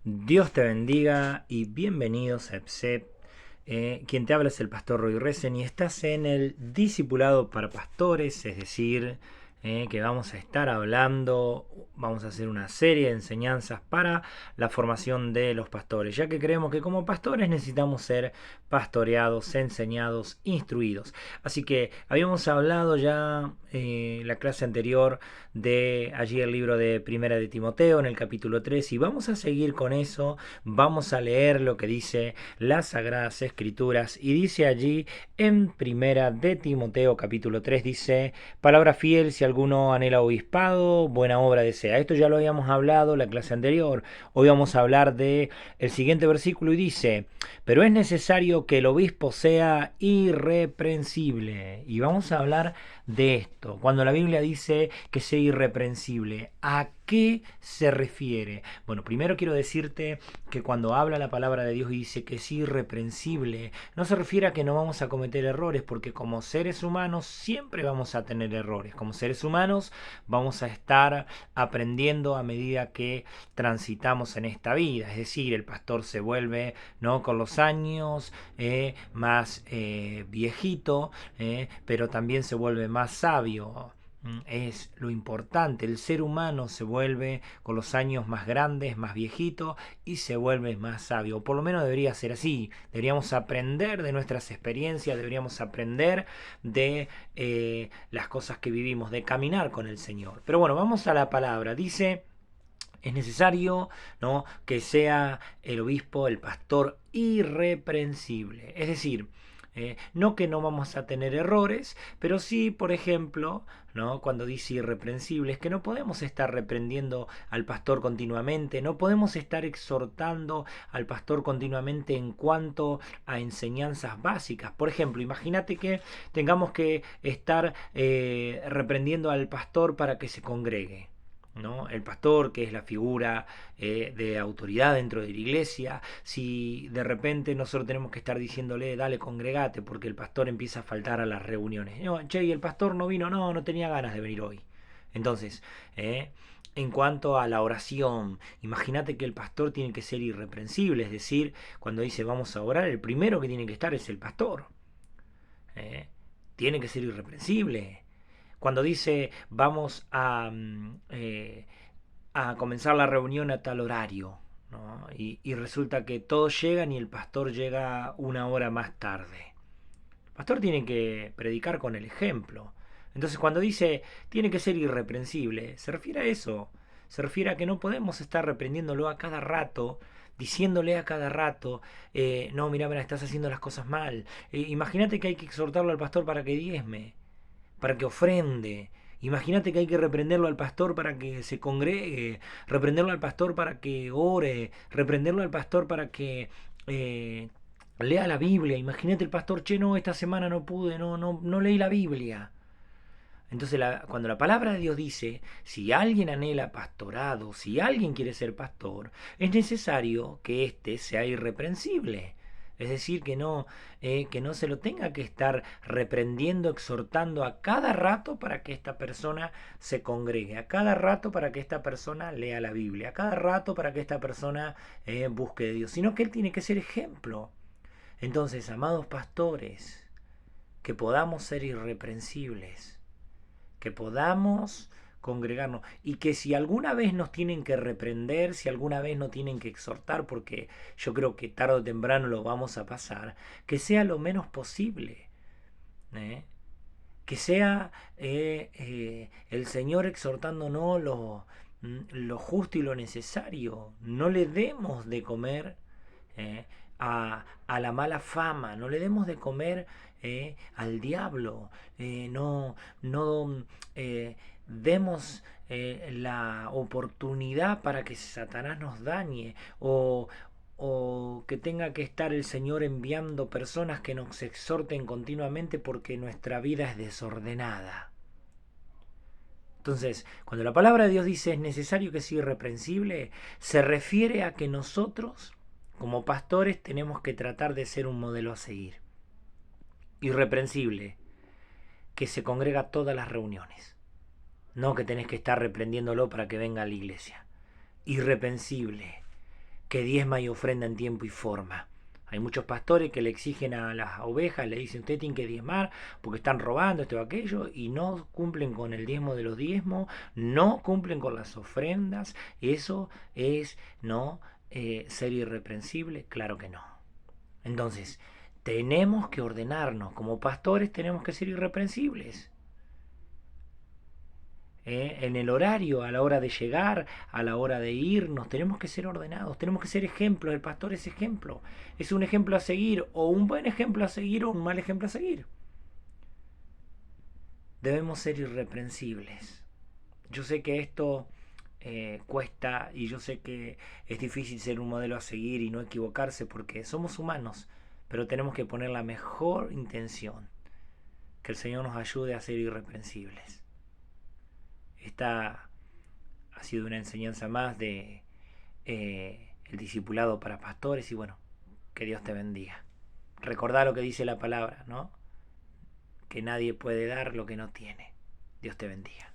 Dios te bendiga y bienvenidos a EPSEP. Quien te habla es el pastor Roy Resen y estás en el Discipulado para Pastores, es decir, que vamos a estar hablando, vamos a hacer una serie de enseñanzas para la formación de los pastores, ya que creemos que como pastores necesitamos ser pastoreados, enseñados, instruidos. Así que habíamos hablado ya la clase anterior de allí el libro de Primera de Timoteo en el capítulo 3 y vamos a seguir con eso, vamos a leer lo que dice las Sagradas Escrituras y dice allí en Primera de Timoteo capítulo 3 dice: palabra fiel, si alguno anhela obispado, buena obra desea. Esto ya lo habíamos hablado la clase anterior. Hoy vamos a hablar de el siguiente versículo y dice: pero es necesario que el obispo sea irreprensible. Y vamos a hablar de esto. Cuando la Biblia dice que sea irreprensible, ¿a qué se refiere? Bueno, primero quiero decirte que cuando habla la palabra de Dios y dice que es irreprensible, no se refiere a que no vamos a cometer errores, porque como seres humanos siempre vamos a tener errores. Como seres humanos vamos a estar aprendiendo a medida que transitamos en esta vida. Es decir, el pastor se vuelve, ¿no?, con los años más viejito, pero también se vuelve más sabio. Es lo importante, el ser humano se vuelve con los años más grandes, más viejito y se vuelve más sabio. O por lo menos debería ser así. Deberíamos aprender de nuestras experiencias, deberíamos aprender de las cosas que vivimos, de caminar con el Señor. Pero bueno, vamos a la palabra. Dice: es necesario, ¿no?, que sea el obispo, el pastor, irreprensible. Es decir, no que no vamos a tener errores, pero sí, por ejemplo, ¿no?, cuando dice irreprensible, es que no podemos estar reprendiendo al pastor continuamente, no podemos estar exhortando al pastor continuamente en cuanto a enseñanzas básicas. Por ejemplo, imagínate que tengamos que estar reprendiendo al pastor para que se congregue, ¿no? El pastor, que es la figura de autoridad dentro de la iglesia, si de repente nosotros tenemos que estar diciéndole: dale, congregate, porque el pastor empieza a faltar a las reuniones. No, che, y el pastor no vino, no tenía ganas de venir hoy. Entonces, en cuanto a la oración, imagínate que el pastor tiene que ser irreprensible, es decir, cuando dice vamos a orar, el primero que tiene que estar es el pastor. ¿eh? Tiene que ser irreprensible. Cuando dice vamos a comenzar la reunión a tal horario, ¿no? Y resulta que todos llegan y el pastor llega una hora más tarde. El pastor tiene que predicar con el ejemplo. Entonces cuando dice tiene que ser irreprensible, se refiere a eso. Se refiere a que no podemos estar reprendiéndolo a cada rato, diciéndole a cada rato: no, mira, estás haciendo las cosas mal. Imagínate que hay que exhortarlo al pastor para que diezme, para que ofrende. Imagínate que hay que reprenderlo al pastor para que se congregue, reprenderlo al pastor para que ore, reprenderlo al pastor para que lea la Biblia. Imagínate el pastor: che, no, esta semana no pude, no leí la Biblia. Entonces, cuando la palabra de Dios dice, si alguien anhela pastorado, si alguien quiere ser pastor, es necesario que éste sea irreprensible. Es decir, que no se lo tenga que estar reprendiendo, exhortando a cada rato para que esta persona se congregue, a cada rato para que esta persona lea la Biblia, a cada rato para que esta persona busque de Dios, sino que él tiene que ser ejemplo. Entonces, amados pastores, que podamos ser irreprensibles, que podamos congregarnos y que si alguna vez nos tienen que reprender, si alguna vez nos tienen que exhortar, porque yo creo que tarde o temprano lo vamos a pasar, que sea lo menos posible, ¿eh? Que sea el Señor exhortándonos lo justo y lo necesario. No le demos de comer a la mala fama, no le demos de comer al diablo, no demos la oportunidad para que Satanás nos dañe, o que tenga que estar el Señor enviando personas que nos exhorten continuamente porque nuestra vida es desordenada. Entonces, cuando la palabra de Dios dice es necesario que sea irreprensible, se refiere a que nosotros, como pastores, tenemos que tratar de ser un modelo a seguir. Irreprensible, que se congrega a todas las reuniones. No que tenés que estar reprendiéndolo para que venga a la iglesia. Irreprensible, que diezma y ofrenda en tiempo y forma. Hay muchos pastores que le exigen a las ovejas, le dicen usted tiene que diezmar porque están robando esto o aquello y no cumplen con el diezmo de los diezmos, no cumplen con las ofrendas. Eso es no ser irreprensible, claro que no. Entonces, tenemos que ordenarnos, como pastores tenemos que ser irreprensibles. En el horario, a la hora de llegar, a la hora de irnos, tenemos que ser ordenados, tenemos que ser ejemplo. El pastor es ejemplo, es un ejemplo a seguir, o un buen ejemplo a seguir, o un mal ejemplo a seguir. Debemos ser irreprensibles. Yo sé que esto cuesta y yo sé que es difícil ser un modelo a seguir y no equivocarse porque somos humanos, pero tenemos que poner la mejor intención. Que el Señor nos ayude a ser irreprensibles. Esta ha sido una enseñanza más de el discipulado para pastores y bueno, que Dios te bendiga. Recordá lo que dice la palabra, ¿no? Que nadie puede dar lo que no tiene. Dios te bendiga.